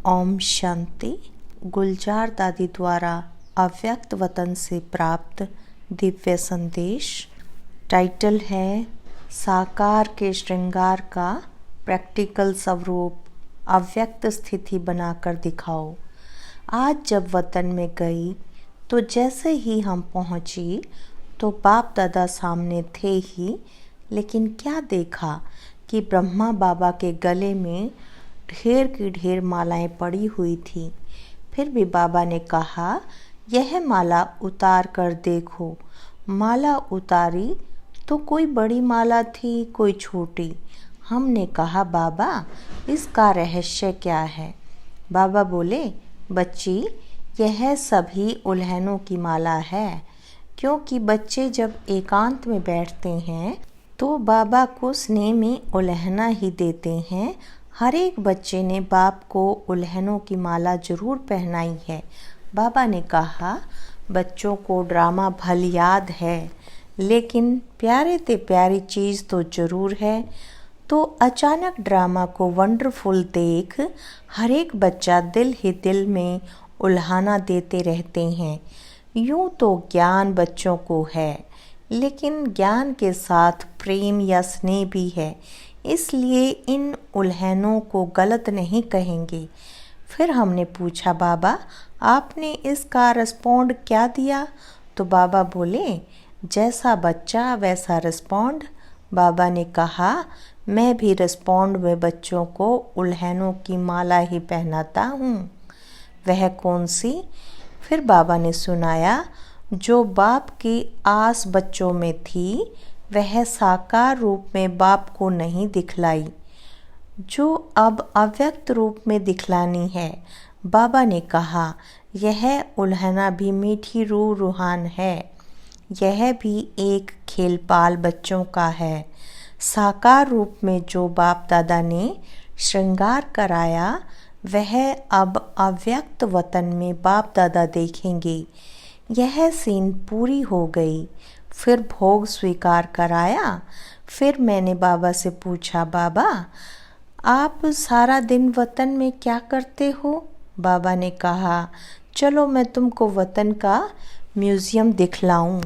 ओम शांति। गुलजार दादी द्वारा अव्यक्त वतन से प्राप्त दिव्य संदेश। टाइटल है साकार के श्रृंगार का प्रैक्टिकल स्वरूप अव्यक्त स्थिति बनाकर दिखाओ। आज जब वतन में गई तो जैसे ही हम पहुंची तो बाप दादा सामने थे ही, लेकिन क्या देखा कि ब्रह्मा बाबा के गले में ढेर की ढेर मालाएं पड़ी हुई थी। फिर भी बाबा ने कहा, यह माला उतार कर देखो। माला उतारी तो कोई बड़ी माला थी, कोई छोटी। हमने कहा, बाबा इसका रहस्य क्या है? बाबा बोले, बच्ची यह सभी उल्हनों की माला है, क्योंकि बच्चे जब एकांत में बैठते हैं तो बाबा को स्नेह में उल्हना ही देते हैं। हर एक बच्चे ने बाप को उल्हनों की माला जरूर पहनाई है। बाबा ने कहा, बच्चों को ड्रामा भल याद है, लेकिन प्यारे ते प्यारी चीज़ तो ज़रूर है। तो अचानक ड्रामा को वंडरफुल देख हर एक बच्चा दिल ही दिल में उल्हाना देते रहते हैं। यूँ तो ज्ञान बच्चों को है, लेकिन ज्ञान के साथ प्रेम या स्नेह भी है, इसलिए इन उल्हनों को गलत नहीं कहेंगे। फिर हमने पूछा, बाबा आपने इसका रिस्पॉन्ड क्या दिया? तो बाबा बोले, जैसा बच्चा वैसा रिस्पॉन्ड। बाबा ने कहा, मैं भी रिस्पॉन्ड में बच्चों को उल्हनों की माला ही पहनाता हूँ। वह कौन सी? फिर बाबा ने सुनाया, जो बाप की आस बच्चों में थी वह साकार रूप में बाप को नहीं दिखलाई, जो अब अव्यक्त रूप में दिखलानी है। बाबा ने कहा, यह उल्हना भी मीठी रूह रूहान है, यह भी एक खेलपाल बच्चों का है। साकार रूप में जो बाप दादा ने श्रृंगार कराया वह अब अव्यक्त वतन में बाप दादा देखेंगे। यह सीन पूरी हो गई। फिर भोग स्वीकार कराया। फिर मैंने बाबा से पूछा, बाबा आप सारा दिन वतन में क्या करते हो? बाबा ने कहा, चलो मैं तुमको वतन का म्यूज़ियम दिखलाऊं।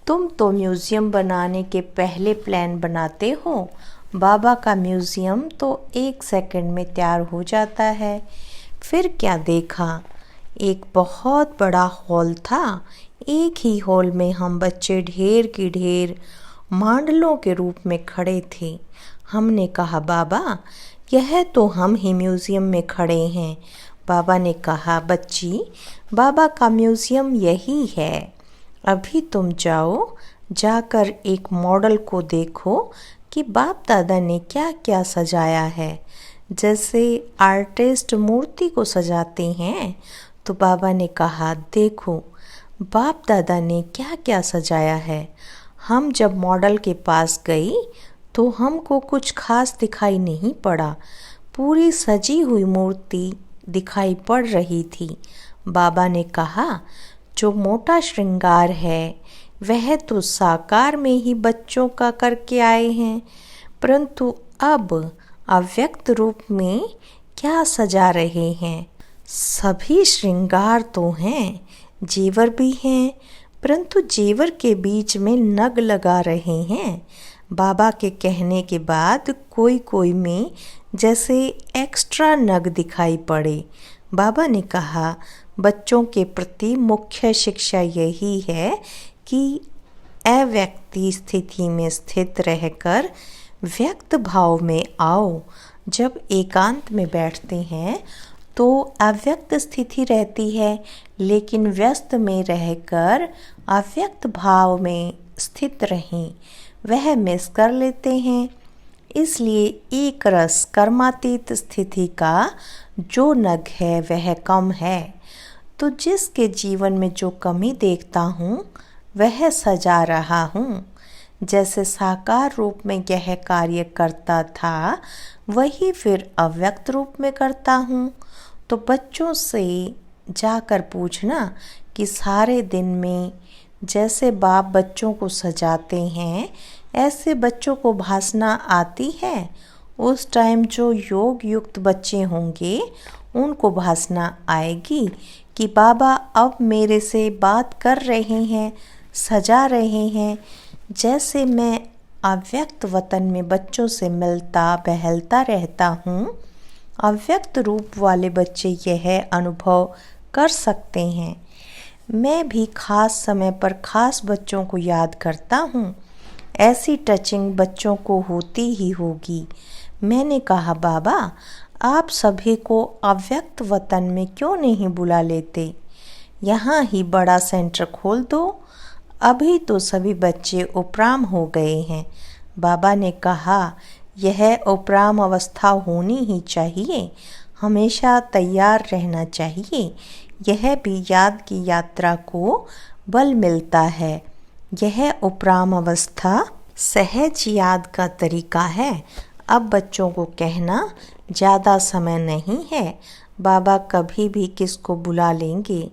तुम तो म्यूज़ियम बनाने के पहले प्लान बनाते हो, बाबा का म्यूज़ियम तो 1 सेकंड में तैयार हो जाता है। फिर क्या देखा, एक बहुत बड़ा हॉल था। एक ही हॉल में हम बच्चे ढेर की ढेर मांडलों के रूप में खड़े थे। हमने कहा, बाबा यह तो हम ही म्यूज़ियम में खड़े हैं। बाबा ने कहा, बच्ची बाबा का म्यूज़ियम यही है। अभी तुम जाओ, जाकर एक मॉडल को देखो कि बाप दादा ने क्या क्या सजाया है। जैसे आर्टिस्ट मूर्ति को सजाते हैं, तो बाबा ने कहा, देखो बाप दादा ने क्या क्या सजाया है। हम जब मॉडल के पास गई तो हमको कुछ खास दिखाई नहीं पड़ा। पूरी सजी हुई मूर्ति दिखाई पड़ रही थी। बाबा ने कहा, जो मोटा श्रृंगार है वह तो साकार में ही बच्चों का करके आए हैं, परंतु अब अव्यक्त रूप में क्या सजा रहे हैं? सभी श्रृंगार तो हैं, जेवर भी हैं, परंतु जेवर के बीच में नग लगा रहे हैं। बाबा के कहने के बाद कोई कोई में जैसे एक्स्ट्रा नग दिखाई पड़े। बाबा ने कहा, बच्चों के प्रति मुख्य शिक्षा यही है कि अव्यक्ति स्थिति में स्थित रहकर व्यक्त भाव में आओ। जब एकांत में बैठते हैं तो अव्यक्त स्थिति रहती है, लेकिन व्यस्त में रहकर अव्यक्त भाव में स्थित रहें वह मिस कर लेते हैं। इसलिए एक रस कर्मातीत स्थिति का जो नग है वह कम है। तो जिसके जीवन में जो कमी देखता हूँ वह सजा रहा हूँ। जैसे साकार रूप में यह कार्य करता था, वही फिर अव्यक्त रूप में करता हूँ। तो बच्चों से जाकर पूछना कि सारे दिन में जैसे बाप बच्चों को सजाते हैं, ऐसे बच्चों को भासना आती है? उस टाइम जो योग युक्त बच्चे होंगे उनको भासना आएगी कि बाबा अब मेरे से बात कर रहे हैं, सजा रहे हैं। जैसे मैं अव्यक्त वतन में बच्चों से मिलता बहलता रहता हूँ, अव्यक्त रूप वाले बच्चे यह अनुभव कर सकते हैं। मैं भी खास समय पर खास बच्चों को याद करता हूँ। ऐसी टचिंग बच्चों को होती ही होगी। मैंने कहा, बाबा आप सभी को अव्यक्त वतन में क्यों नहीं बुला लेते? यहाँ ही बड़ा सेंटर खोल दो। अभी तो सभी बच्चे उपराम हो गए हैं। बाबा ने कहा, यह उपराम अवस्था होनी ही चाहिए, हमेशा तैयार रहना चाहिए। यह भी याद की यात्रा को बल मिलता है। यह उपराम अवस्था सहज याद का तरीका है। अब बच्चों को कहना ज़्यादा समय नहीं है, बाबा कभी भी किसको बुला लेंगे।